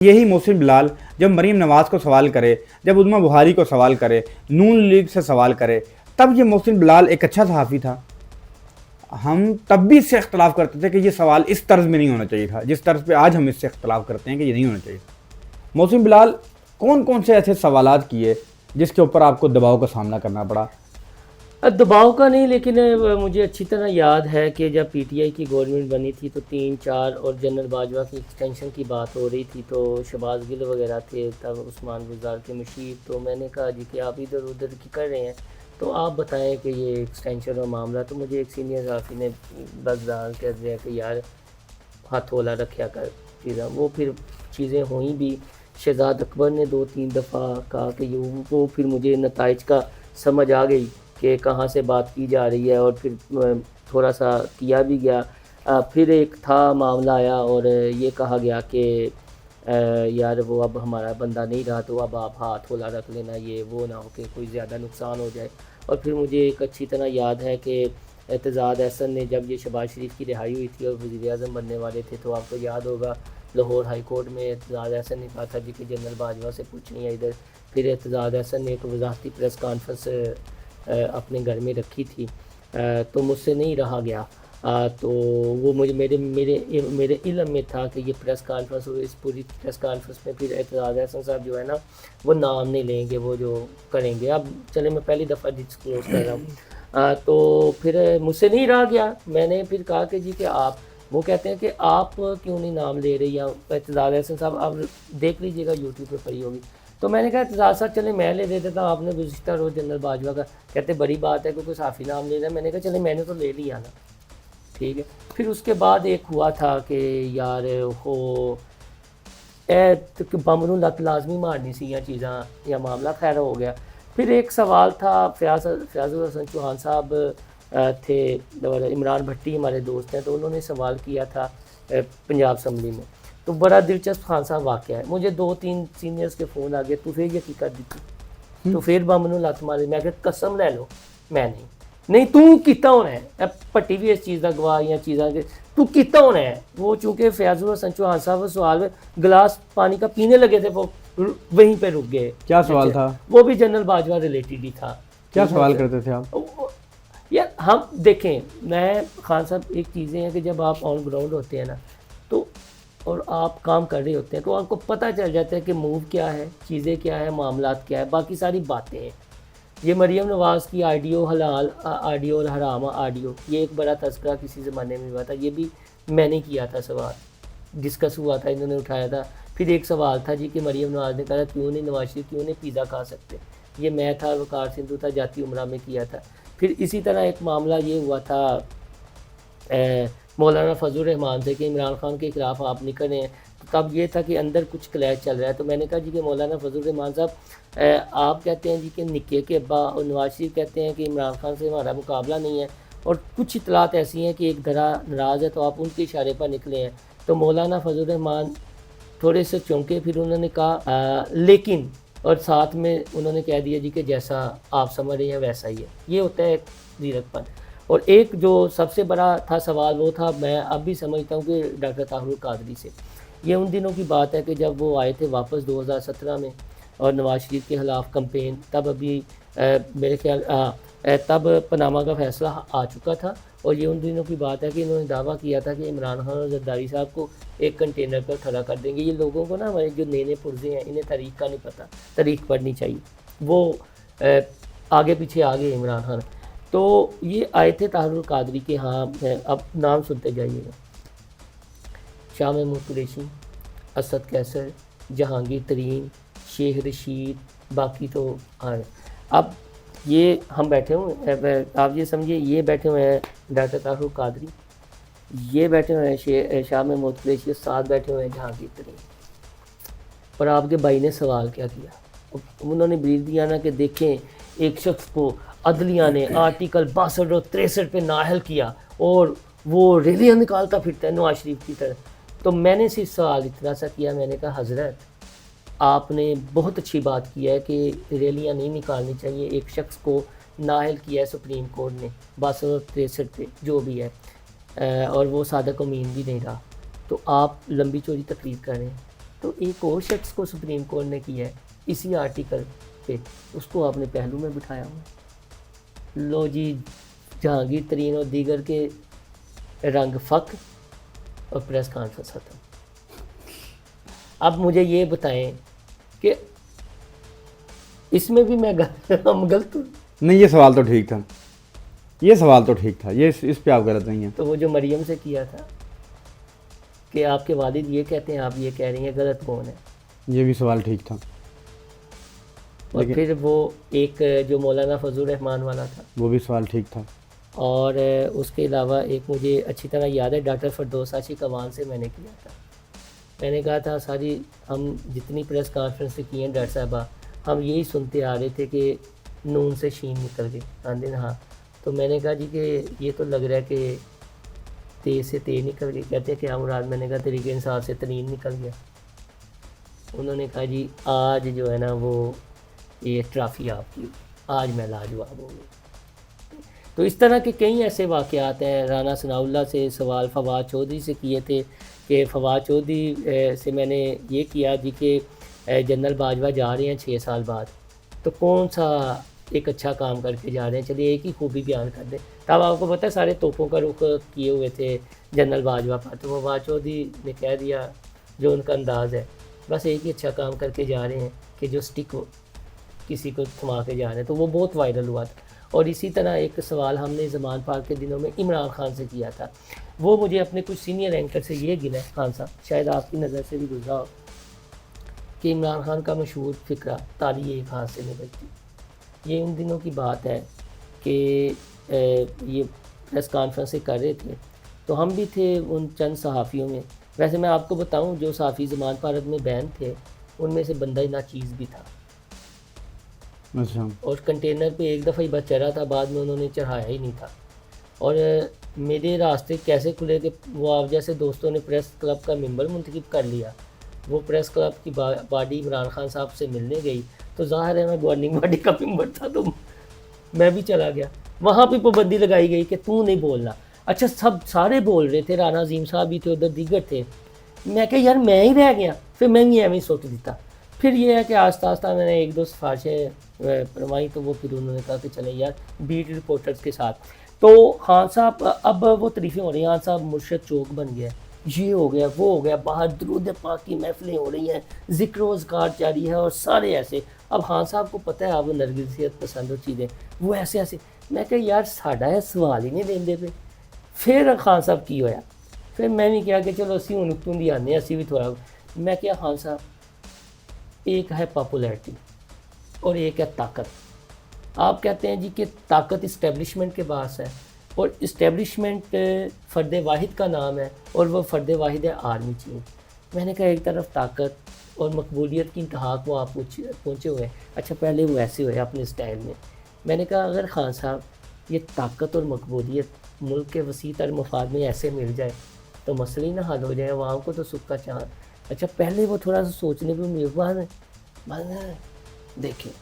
یہی محسن بلال جب مریم نواز کو سوال کرے، جب عظمیٰ بخاری کو سوال کرے، نون لیگ سے سوال کرے، تب یہ محسن بلال ایک اچھا صحافی تھا۔ ہم تب بھی اس سے اختلاف کرتے تھے کہ یہ سوال اس طرز میں نہیں ہونا چاہیے تھا جس طرز پہ آج ہم اس سے اختلاف کرتے ہیں کہ یہ نہیں ہونا چاہیے تھا۔ محسن بلال کون کون سے ایسے سوالات کیے جس کے اوپر آپ کو دباؤ کا سامنا کرنا پڑا؟ دباؤ کا نہیں، لیکن مجھے اچھی طرح یاد ہے کہ جب پی ٹی آئی کی گورنمنٹ بنی تھی تو 3-4 اور جنرل باجوہ کی ایکسٹینشن کی بات ہو رہی تھی، تو شہباز گل وغیرہ تھے، تب عثمان گلزار کے مشیر، تو میں نے کہا جی کہ آپ ادھر ادھر کی کر رہے ہیں تو آپ بتائیں کہ یہ ایکسٹینشن اور معاملہ، تو مجھے ایک سینئر صحافی نے بس دان کہہ دیا کہ یار ہاتھ ہولا رکھیا کر چیزیں، وہ پھر چیزیں ہوئیں بھی۔ شہزاد اکبر نے 2-3 دفعہ کہا کہ وہ پھر مجھے نتائج کا سمجھ آ گئی کہ کہاں سے بات کی جا رہی ہے، اور پھر تھوڑا سا کیا بھی گیا۔ پھر ایک تھا معاملہ آیا اور یہ کہا گیا کہ یار وہ اب ہمارا بندہ نہیں رہا تو اب آپ ہاتھ ہولا رکھ لینا، یہ وہ نہ ہو کہ کوئی زیادہ نقصان ہو جائے۔ اور پھر مجھے ایک اچھی طرح یاد ہے کہ اعتزاز احسن نے جب یہ شہباز شریف کی رہائی ہوئی تھی اور وزیر اعظم بننے والے تھے، تو آپ کو یاد ہوگا لاہور ہائی کورٹ میں اعتزاز احسن نے کہا تھا جی کہ جنرل باجوہ سے پوچھیں یا ادھر۔ پھر اعتزاز احسن نے ایک وضاحتی پریس کانفرنس اپنے گھر میں رکھی تھی، تو مجھ سے نہیں رہا گیا، تو وہ مجھے میرے علم میں تھا کہ یہ پریس کانفرنس ہو، اس پوری پریس کانفرنس میں پھر اعتزاز احسن صاحب جو ہے نا وہ نام نہیں لیں گے، وہ جو کریں گے۔ اب چلے میں پہلی دفعہ ڈسکلوز کر رہا ہوں، تو پھر مجھ سے نہیں رہا گیا۔ میں نے پھر کہا کہ جی کہ آپ، وہ کہتے ہیں کہ آپ کیوں نہیں نام لے رہے، یا اعتزاز احسن صاحب آپ دیکھ لیجیے گا یوٹیوب پہ پڑی ہوگی۔ تو میں نے کہا اعتزاز صاحب چلے میں لے دیتا تھا، آپ نے گزشتہ روز جنرل باجوہ کا، کہتے بڑی بات ہے کہ کوئی صحافی نام لے رہا ہے۔ میں نے کہا چلے میں نے تو لے لیا نا، ٹھیک ہے۔ پھر اس کے بعد ایک ہوا تھا کہ یار ہو بمبنوں لت لازمی مارنی سی یا چیزاں یا معاملہ خیر ہو گیا۔ پھر ایک سوال تھا، فیاض الحسن چوہان صاحب تھے اور عمران بھٹی ہمارے دوست ہیں، تو انہوں نے سوال کیا تھا پنجاب اسمبلی میں، تو بڑا دلچسپ خان صاحب واقعہ ہے۔ مجھے 2-3 سینئرز کے فون آ گئے، تو پھر یہ کر دیتی، تو پھر بمبنوں لت ماری۔ میں کہ قسم لے لو میں نہیں تو کیتا ہونا ہے، پٹی بھی اس چیز کا گواہ یا چیزاں کے تو کیتا ہونا ہے۔ وہ چونکہ فیاض الحسن چوہان صاحب سوال میں گلاس پانی کا پینے لگے تھے، وہ وہیں پہ رک گئے۔ کیا سوال تھا؟ وہ بھی جنرل باجوہ ریلیٹڈ ہی تھا۔ کیا سوال کرتے تھے آپ؟ یار ہم دیکھیں، میں خان صاحب ایک چیزیں ہیں کہ جب آپ آن گراؤنڈ ہوتے ہیں نا تو اور آپ کام کر رہے ہوتے ہیں تو آپ کو پتہ چل جاتا ہے کہ موو کیا ہے، چیزیں کیا ہے، معاملات کیا ہے، باقی ساری باتیں ہیں۔ یہ مریم نواز کی آڈیو حلال آڈیو اور حرام آڈیو، یہ ایک بڑا تذکرہ کسی زمانے میں ہوا تھا، یہ بھی میں نے کیا تھا، سوال ڈسکس ہوا تھا، انہوں نے اٹھایا تھا۔ پھر ایک سوال تھا جی کہ مریم نواز نے کہا کیوں نہیں نواز شریف کیوں نہیں پیزا کھا سکتے، یہ میں تھا، وقار سندھو تھا، جاتی عمرہ میں کیا تھا۔ پھر اسی طرح ایک معاملہ یہ ہوا تھا مولانا فضل الرحمان سے کہ عمران خان کے خلاف آپ نکل رہے ہیں، تو تب یہ تھا کہ اندر کچھ کلیش چل رہا ہے، تو میں نے کہا جی کہ مولانا فضل الرحمان صاحب آپ کہتے ہیں جی کہ نکے کے ابا اور نواز شریف کہتے ہیں کہ عمران خان سے ہمارا مقابلہ نہیں ہے، اور کچھ اطلاعات ایسی ہیں کہ ایک دھڑا ناراض ہے تو آپ ان کے اشارے پر نکلے ہیں۔ تو مولانا فضل الرحمان تھوڑے سے چونکے، پھر انہوں نے کہا لیکن، اور ساتھ میں انہوں نے کہہ دیا جی کہ جیسا آپ سمجھ رہے ہیں ویسا ہی ہے۔ یہ ہوتا ہے زیرک پن۔ اور ایک جو سب سے بڑا تھا سوال وہ تھا، میں اب بھی سمجھتا ہوں کہ ڈاکٹر طاہر القادری سے۔ یہ ان دنوں کی بات ہے کہ جب وہ آئے تھے واپس 2017 میں اور نواز شریف کے خلاف کمپین، تب ابھی میرے خیال تب پاناما کا فیصلہ آ چکا تھا، اور یہ ان دنوں کی بات ہے کہ انہوں نے دعویٰ کیا تھا کہ عمران خان اور زرداری صاحب کو ایک کنٹینر پر کھڑا کر دیں گے۔ یہ لوگوں کو نا ہمارے جو نئے پرزے ہیں انہیں تاریخ کا نہیں پتہ، تاریخ پڑھنی چاہیے، وہ آگے پیچھے آگے عمران خان۔ تو یہ آئے تھے طاہر القادری کے ہاں، اب نام سنتے جائیے گا، شاہ محمود قریشی، اسد کیسر، جہانگیر ترین، شیخ رشید، باقی تو آئے۔ اب یہ ہم بیٹھے ہوئے، آپ یہ سمجھیے یہ بیٹھے ہوئے ہیں ڈاکٹر طاہر القادری، یہ بیٹھے ہوئے ہیں شاہ محمود قریشی، ساتھ بیٹھے ہوئے ہیں جہانگیر ترین۔ اور آپ کے بھائی نے سوال کیا کیا، انہوں نے بریف دیا نا کہ دیکھیں ایک شخص کو عدلیہ نے آرٹیکل 62 اور 63 پہ نااہل کیا اور وہ ریلیاں نکالتا پھرتا ہے نواز شریف کی طرح۔ تو میں نے صرف سوال اتنا سا کیا، میں نے کہا حضرت آپ نے بہت اچھی بات کی ہے کہ ریلیاں نہیں نکالنی چاہیے، ایک شخص کو نااہل کیا ہے سپریم کورٹ نے 62 اور 63 پہ جو بھی ہے، اور وہ صادق امین بھی نہیں رہا، تو آپ لمبی چوڑی تقریر کر رہے ہیں۔ تو ایک اور شخص کو سپریم کورٹ نے کیا ہے اسی آرٹیکل پہ، اس کو آپ نے پہلو میں بٹھایا ہوا، لو جی جہانگیر ترین اور دیگر کے رنگ فک اور پریس کانفرنس ختم۔ اب مجھے یہ بتائیں کہ اس میں بھی میں ہم غلط ہوں؟ نہیں، یہ سوال تو ٹھیک تھا، یہ سوال تو ٹھیک تھا، یہ اس پہ آپ غلط نہیں ہیں۔ تو وہ جو مریم سے کیا تھا کہ آپ کے والد یہ کہتے ہیں آپ یہ کہہ رہی ہیں، غلط کون ہے؟ یہ بھی سوال ٹھیک تھا، اور پھر وہ ایک جو مولانا فضل الرحمان والا تھا، وہ بھی سوال ٹھیک تھا۔ اور اس کے علاوہ ایک مجھے اچھی طرح یاد ہے ڈاکٹر فردوس عاشق اوان سے میں نے کیا تھا، میں نے کہا تھا ساری ہم جتنی پریس کانفرنس سے کی ہیں ڈاکٹر صاحبہ، ہم یہی سنتے آ رہے تھے کہ نون سے شین نکل گئی، آندے ہاں، تو میں نے کہا جی کہ یہ تو لگ رہا ہے کہ تیز سے تیز نکل گئی، کہتے ہیں کہ مراد، میں نے کہا تحریک انصاف سے ترین نکل گیا۔ انہوں نے کہا جی آج جو ہے نا وہ یہ ٹرافی آپ کی، آج میں لاجواب ہو گئی۔ تو اس طرح کے کئی ایسے واقعات ہیں۔ رانا ثناء اللہ سے سوال فواد چودھری سے کیے تھے کہ فواد چودھری سے میں نے یہ کیا جی کہ جنرل باجوہ جا رہے ہیں 6 سال بعد، تو کون سا ایک اچھا کام کر کے جا رہے ہیں، چلیے ایک ہی خوبی بیان کر دیں۔ تب آپ کو پتہ ہے سارے توپوں کا رخ کیے ہوئے تھے جنرل باجوہ پر، تو فواد چودھری نے کہہ دیا جو ان کا انداز ہے، بس ایک ہی اچھا کام کر کے جا رہے ہیں کہ جو سٹک کسی کو تھما کے جا رہے ہیں، تو وہ بہت وائرل ہوا تھا۔ اور اسی طرح ایک سوال ہم نے زمان پاک کے دنوں میں عمران خان سے کیا تھا، وہ مجھے اپنے کچھ سینئر اینکر سے یہ گلا ہے، خان صاحب شاید آپ کی نظر سے بھی گزرا ہو، کہ عمران خان کا مشہور فقرہ تالی ایک ہاتھ سے نہیں بجتی۔ یہ ان دنوں کی بات ہے کہ یہ پریس کانفرنسیں کر رہے تھے، تو ہم بھی تھے ان چند صحافیوں میں۔ ویسے میں آپ کو بتاؤں جو صحافی زمان پارک میں بین تھے ان میں سے بندہ ناچیز بھی تھا، اچھا، اور کنٹینر پہ ایک دفعہ ہی بس چڑھا تھا، بعد میں انہوں نے چڑھایا ہی نہیں تھا۔ اور میرے راستے کیسے کھلے کہ وہ آپ جیسے دوستوں نے پریس کلب کا ممبر منتخب کر لیا، وہ پریس کلب کی باڈی عمران خان صاحب سے ملنے گئی، تو ظاہر ہے میں گورننگ باڈی کا ممبر تھا، تو میں بھی چلا گیا۔ وہاں پہ پابندی لگائی گئی کہ تو نہیں بولنا۔ اچھا سارے بول رہے تھے، رانا عظیم صاحب بھی تھے، ادھر دیگر تھے، میں کہ یار میں ہی رہ گیا، پھر میں بھی ایویں سوٹ دیتا۔ پھر یہ ہے کہ آہستہ آہستہ میں نے ایک دو سفارشیں فرمائی، تو وہ پھر انہوں نے کہا کہ چلیں یار بیٹ رپورٹرز کے ساتھ۔ تو خان صاحب اب وہ تعریفیں ہو رہی ہیں، خان صاحب مرشد چوک بن گیا، یہ ہو گیا وہ ہو گیا، باہر درود پاک کی محفلیں ہو رہی ہیں، ذکر و اذکار جاری ہے، اور سارے ایسے۔ اب خان صاحب کو پتہ ہے آپ وہ نرگسیت پسند اور چیزیں، وہ ایسے ایسے، میں کہ یار ساڈا ہے سوال ہی نہیں دیندے پہ۔ پھر خان صاحب کی ہویا، پھر میں بھی کیا کہ چلو اسی ہوں اتوں دی آنے اسی بھی تھوڑا، میں کیا خان صاحب ایک ہے پاپولیرٹی اور ایک ہے طاقت۔ آپ کہتے ہیں جی کہ طاقت اسٹیبلشمنٹ کے باعث ہے، اور اسٹیبلشمنٹ فرد واحد کا نام ہے، اور وہ فرد واحد ہے آرمی چیف۔ میں نے کہا ایک طرف طاقت اور مقبولیت کی انتہا کو آپ پہنچے ہوئے ہیں، اچھا پہلے وہ ایسے ہوئے اپنے اسٹائل میں نے کہا اگر خان صاحب یہ طاقت اور مقبولیت ملک کے وسیع تر مفاد میں ایسے مل جائے تو مسئلہ ہی نہ حل ہو جائے، عوام کو تو سکھ کا چاند۔ اچھا پہلے وہ تھوڑا سا سوچنے پہ میرے دیکھیں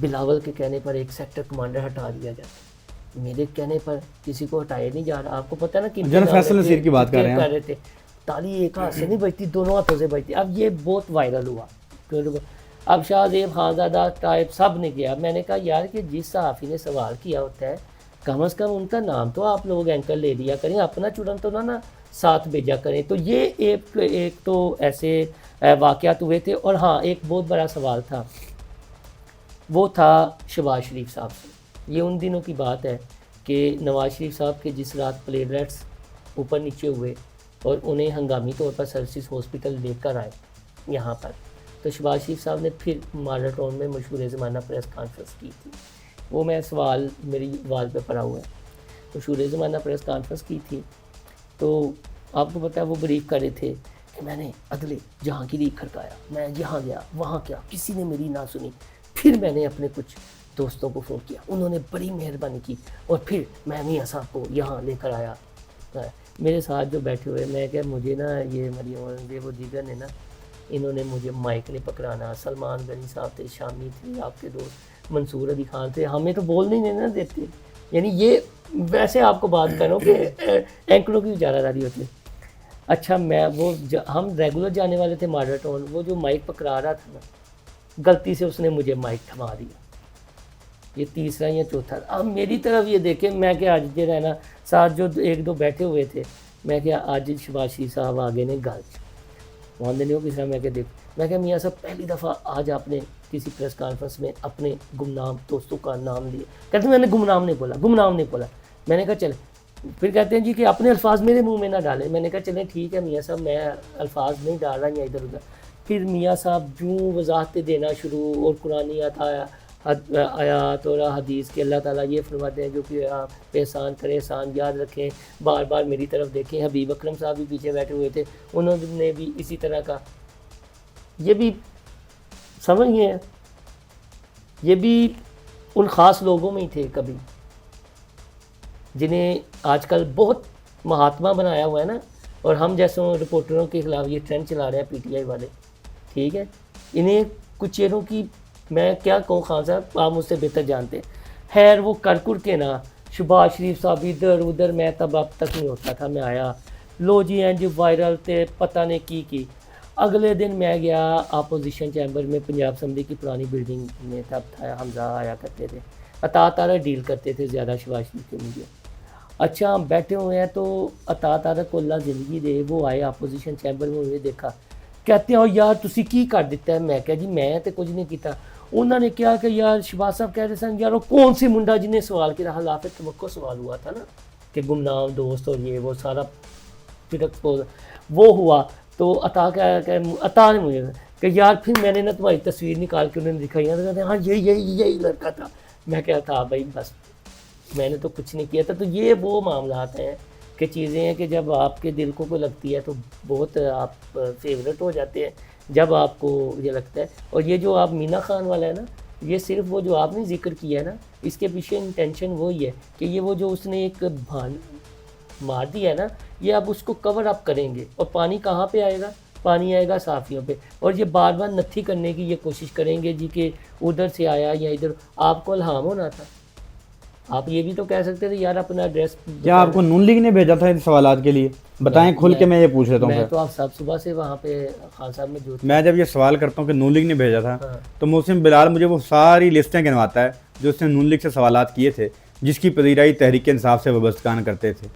بلاول کے کہنے پر ایک سیکٹر کمانڈر ہٹا دیا جاتا، میرے کہنے پر کسی کو ہٹایا نہیں جا رہا۔ آپ کو پتہ نا کہ جنرل فیصل نصیر کی بات کر رہے تھے، تالی ایک ہاتھ سے نہیں بجتی، دونوں ہاتھوں سے بجتی۔ اب یہ بہت وائرل ہوا، اب شاہ زیب خانزادہ ٹائپ سب نے کیا۔ میں نے کہا یار کہ جس صحافی نے سوال کیا ہوتا ہے کم از کم ان کا نام تو آپ لوگ اینکر لے لیا کریں، اپنا چڑن تو نہ ساتھ بھیجا کریں۔ تو یہ ایک تو ایسے واقعات ہوئے تھے۔ اور ہاں ایک بہت بڑا سوال تھا، وہ تھا شہباز شریف صاحب سے۔ یہ ان دنوں کی بات ہے کہ نواز شریف صاحب کے جس رات پلیٹلیٹس اوپر نیچے ہوئے اور انہیں ہنگامی طور پر سرسز ہاسپٹل لے کر آئے یہاں پر، تو شہباز شریف صاحب نے پھر ماڈل ٹاؤن میں مشہور زمانہ پریس کانفرنس کی تھی۔ وہ میں سوال میری وال پہ پڑا ہوا ہے، مشہور زمانہ پریس کانفرنس کی تھی۔ تو آپ کو پتہ ہے وہ بریف کر رہے تھے کہ میں نے عدلے جہانگیری کھڑکایا، میں یہاں گیا وہاں کیا، کسی نے میری نہ سنی۔ پھر میں نے اپنے کچھ دوستوں کو فون کیا، انہوں نے بڑی مہربانی کی، اور پھر میں میاں صاحب کو یہاں لے کر آیا۔ میرے ساتھ جو بیٹھے ہوئے، میں کہ مجھے نا یہ مریم وہ دیگر نے نا، انہوں نے مجھے مائک نہیں پکڑانا، سلمان غنی صاحب تھے، شامی تھے، آپ کے دوست منصور علی خان تھے، ہمیں تو بولنے نہیں نہ دیتے۔ یعنی یہ ویسے آپ کو بات کروں کہ اینکروں کی اجارہ داری ہوتی ہے۔ اچھا میں وہ ہم ریگولر جانے والے تھے ماڈل ٹاؤن، وہ جو مائک پکڑا رہا تھا نا، غلطی سے اس نے مجھے مائک تھما دیا، یہ تیسرا یا چوتھا۔ اب میری طرف یہ دیکھیں، میں کہ آج جو رہنا ساتھ جو ایک دو بیٹھے ہوئے تھے، میں کہ آج شباز شریف صاحب آگے نے گل وہاں نہیں ہو کس طرح، میں کہ دیکھ، میں کہ میاں صاحب پہلی دفعہ آج آپ نے کسی پریس کانفرنس میں اپنے گمنام دوستوں کا نام لیا، کہتے ہیں میں نے گمنام نہیں بولا، گمنام نہیں بولا۔ میں نے کہا چلے، پھر کہتے ہیں جی کہ اپنے الفاظ میرے منہ میں نہ ڈالیں، میں نے کہا چلیں ٹھیک ہے میاں صاحب، میں الفاظ نہیں ڈال رہا یا ادھر ادھر۔ پھر میاں صاحب جو وضاحتیں دینا شروع، اور قرآنی آیات اور حدیث کے اللہ تعالیٰ یہ فرماتے ہیں جو کہ آپ پہ احسان کریں احسان یاد رکھیں، بار بار میری طرف دیکھیں۔ حبیب اکرم صاحب بھی پیچھے بیٹھے ہوئے تھے، انہوں نے بھی اسی طرح کا، یہ بھی سمجھ گئے ہیں، یہ بھی ان خاص لوگوں میں ہی تھے کبھی جنہیں آج کل بہت مہاتما بنایا ہوا ہے نا، اور ہم جیسوں رپورٹروں کے خلاف یہ ٹرینڈ چلا رہے ہیں پی ٹی آئی والے، ٹھیک ہے۔ انہیں کچھ چیزوں کی میں کیا کہوں، خان صاحب آپ مجھ سے بہتر جانتے ہیں، خیر وہ کر کے نا شباز شریف صاحب ادھر ادھر، میں تب اب تک نہیں ہوتا تھا، میں آیا لو جی اینج وائرل تے پتہ نہیں کی۔ اگلے دن میں گیا اپوزیشن چیمبر میں، پنجاب اسمبلی کی پرانی بلڈنگ میں تب تھا، حمزہ آیا کرتے تھے، عطا تارہ ڈیل کرتے تھے زیادہ شباز شریف کے میڈیا۔ اچھا ہم بیٹھے ہوئے ہیں تو عطا تارہ کو اللہ زندگی دے، وہ آئے اپوزیشن چیمبر میں، انہیں دیکھا، کہتے ہیں یار تسی کی کر دیتا ہے، میں کہا جی میں تو کچھ نہیں کیتا۔ انہوں نے کیا کہ یار شباز صاحب کہہ رہے سن یار وہ کون سی منڈا جنہیں سوال کیا، خلاف توقع سوال ہوا تھا نا کہ گمنام دوست اور یہ وہ سارا پھر ایکسپوز وہ ہوا، تو عطا عطا نے مجھے کہ یار پھر میں نے نا تمہاری تصویر نکال کے انہوں نے دکھائی، کہتے ہیں ہاں یہی لڑکا تھا۔ میں کہا تھا بھائی بس میں نے تو کچھ نہیں کیا تھا۔ تو یہ وہ معاملات ہیں کہ چیزیں ہیں کہ جب آپ کے دل کو لگتی ہے تو بہت آپ فیوریٹ ہو جاتے ہیں، جب آپ کو یہ لگتا ہے۔ اور یہ جو آپ مینا خان والا ہے نا، یہ صرف وہ جو آپ نے ذکر کیا ہے نا، اس کے پیچھے انٹینشن وہی ہے کہ یہ وہ جو اس نے ایک مار دیا ہے نا، یہ آپ اس کو کور اپ کریں گے، اور پانی کہاں پہ آئے گا؟ پانی آئے گا صحافیوں پہ، اور یہ بار بار نتھی کرنے کی یہ کوشش کریں گے جی کہ ادھر سے آیا یا ادھر۔ آپ کو الہام ہونا تھا، آپ یہ بھی تو کہہ سکتے تھے یار اپنا ایڈریس۔ کیا آپ کو نون لیگ نے بھیجا تھا ان سوالات کے لیے؟ بتائیں کھل کے، میں یہ پوچھ لیتا ہوں میں پھر۔ تو آپ سب صبح سے وہاں پہ خان صاحب میں جو میں جب یہ سوال کرتا ہوں کہ نون لیگ نے بھیجا تھا، ہاں۔ تو محسن بلال مجھے وہ ساری لسٹیں گنواتا ہے جو اس نے نون لیگ سے سوالات کیے تھے، جس کی پذیرائی تحریک انصاف سے وابستگان کرتے تھے۔